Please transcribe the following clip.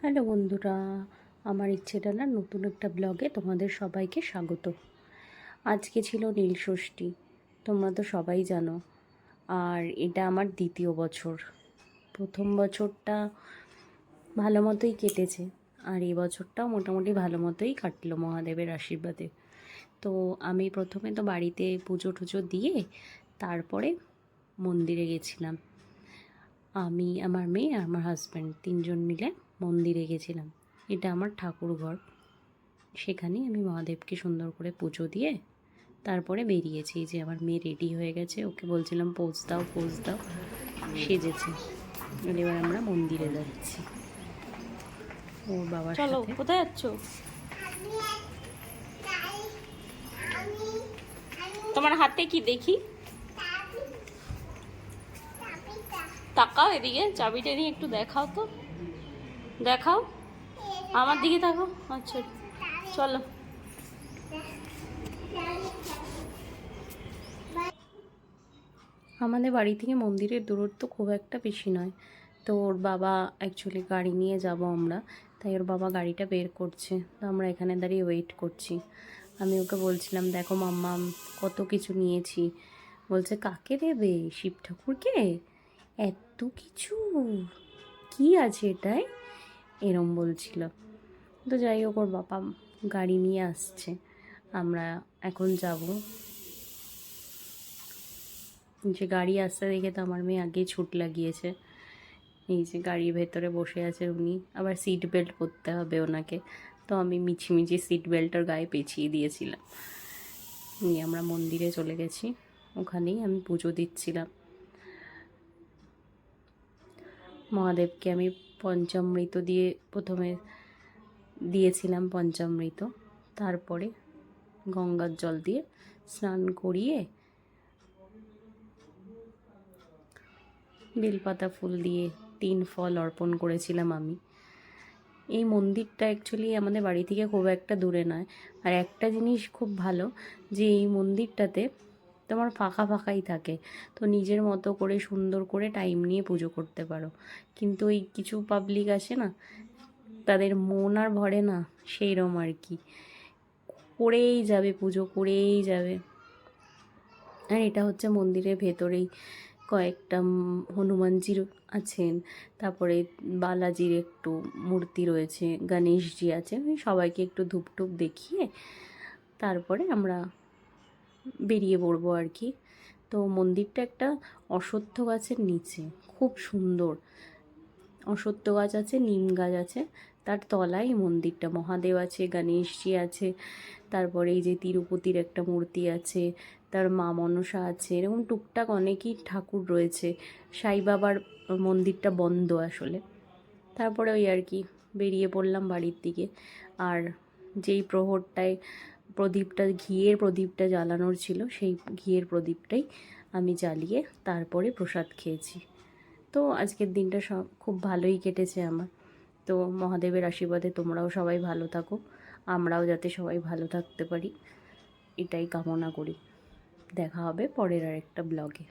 Hello বন্ধুরা, আমার ইচ্ছেটানার নতুন একটা ব্লগে তোমাদের সবাইকে স্বাগত। আজকে ছিল নীলষষ্ঠী, তোমরা তো সবাই জানো। আর এটা আমার দ্বিতীয় বছর। প্রথম বছরটা ভালো মতোই কেটেছে, আর এই বছরটাও মোটামুটি ভালো মতোই কাটলো মহাদেবের আশীর্বাদে। তো আমি প্রথমে তো বাড়িতে পুজো টুজো দিয়ে তারপরে মন্দিরে গেছিলাম। আমি, আমার মেয়ে আর আমার হাজব্যান্ড তিনজন মিলে মন্দিরে গেছিলাম। এটা আমার ঠাকুর ঘর। সেখানেই আমি মহাদেবকে সুন্দর করে পুজো দিয়ে তারপরে বেরিয়েছি। যে আমার মেয়ে রেডি হয়ে গেছে, ওকে বলছিলাম পোজ দাও পোজ দাও, সেজেছে। এবার আমরা মন্দিরে যাচ্ছি ওর বাবার সাথে। চলো, কোথায় যাচ্ছ? তোমার হাতে কি দেখি? তাকাও এদিকে, চাবিটা নিয়ে একটু দেখাও তো, দেখাও আমার দিকে, তাকাও। আচ্ছা চলো। আমাদের বাড়ি থেকে মন্দিরের দূরত্ব খুব একটা বেশি নয়। তো ওর বাবা অ্যাকচুয়ালি গাড়ি নিয়ে যাব আমরা, তাই ওর বাবা গাড়িটা বের করছে। তো আমরা এখানে দাঁড়িয়ে ওয়েট করছি। আমি ওকে বলছিলাম, দেখো মাম্মাম কত কিছু নিয়েছি। বলছে কাকে দেবে? শিব ঠাকুরকে? এত কিছু কি আছে এটায়? এরম বলছিল। তো যাই হোক, ওর বাবা গাড়ি নিয়ে আসছে, আমরা এখন যাব। যে গাড়ি আসতে দেখে তো আমার মেয়ে আগেই ছুট লাগিয়েছে। এই যে গাড়ির ভেতরে বসে আছে উনি, আবার সিট বেল্ট পরতে হবে ওনাকে। তো আমি মিছিমিছি সিট বেল্টটার গায়ে পেঁচিয়ে দিয়েছিলাম। নিয়ে আমরা মন্দিরে চলে গেছি, ওখানেই আমি পুজো দিচ্ছিলাম। মহাদেবকে আমি পঞ্চামৃত দিয়ে প্রথমে দিয়েছিলাম পঞ্চামৃত, তারপরে গঙ্গার জল দিয়ে স্নান করিয়ে বেলপাতা ফুল দিয়ে 3 ফল অর্পণ করেছিলাম আমি। এই মন্দিরটা অ্যাকচুয়ালি আমাদের বাড়ি থেকে খুব একটা দূরে নয়। আর একটা জিনিস খুব ভালো, যে এই মন্দিরটাতে তোমার ফাঁকা ফাঁকাই থাকে, তো নিজের মতো করে সুন্দর করে টাইম নিয়ে পুজো করতে পারো। কিন্তু ওই কিছু পাবলিক আসে না, তাদের মন আর ভরে না, সেইরকম আর কি, করেই যাবে পুজো, করেই যাবে। আর এটা হচ্ছে মন্দিরের ভেতরেই কয়েকটা হনুমানজির আছেন, তারপরে বালাজির একটু মূর্তি রয়েছে, গণেশজি আছে। সবাইকে একটু ধূপটুপ দেখিয়ে তারপরে আমরা বেরিয়ে পড়বো আর কি। তো মন্দিরটা একটা অশ্বত্থ গাছের নিচে, খুব সুন্দর। অশ্বত্থ গাছ আছে, নিম গাছ আছে, তার তলায় মন্দিরটা। মহাদেব আছে, গণেশজি আছে, তারপরে এই যে তিরুপতির একটা মূর্তি আছে, তার মা মনসা আছে, এরকম টুকটাক অনেকই ঠাকুর রয়েছে। সাই বাবার মন্দিরটা বন্ধ আসলে। তারপরে ওই আর কি বেরিয়ে পড়লাম বাড়ির দিকে। আর যেই প্রহরটায় প্রদীপটা, ঘিয়ের প্রদীপটা জ্বালানোর ছিল, সেই ঘিয়ের প্রদীপটাই আমি জ্বালিয়ে তারপরে প্রসাদ খেয়েছি। তো আজকের দিনটা সব খুব ভালোই কেটেছে আমার। তো মহাদেবের আশীর্বাদে তোমরাও সবাই ভালো থাকো, আমরাও যাতে সবাই ভালো থাকতে পারি, এটাই কামনা করি। দেখা হবে পরের আরেকটা ব্লগে।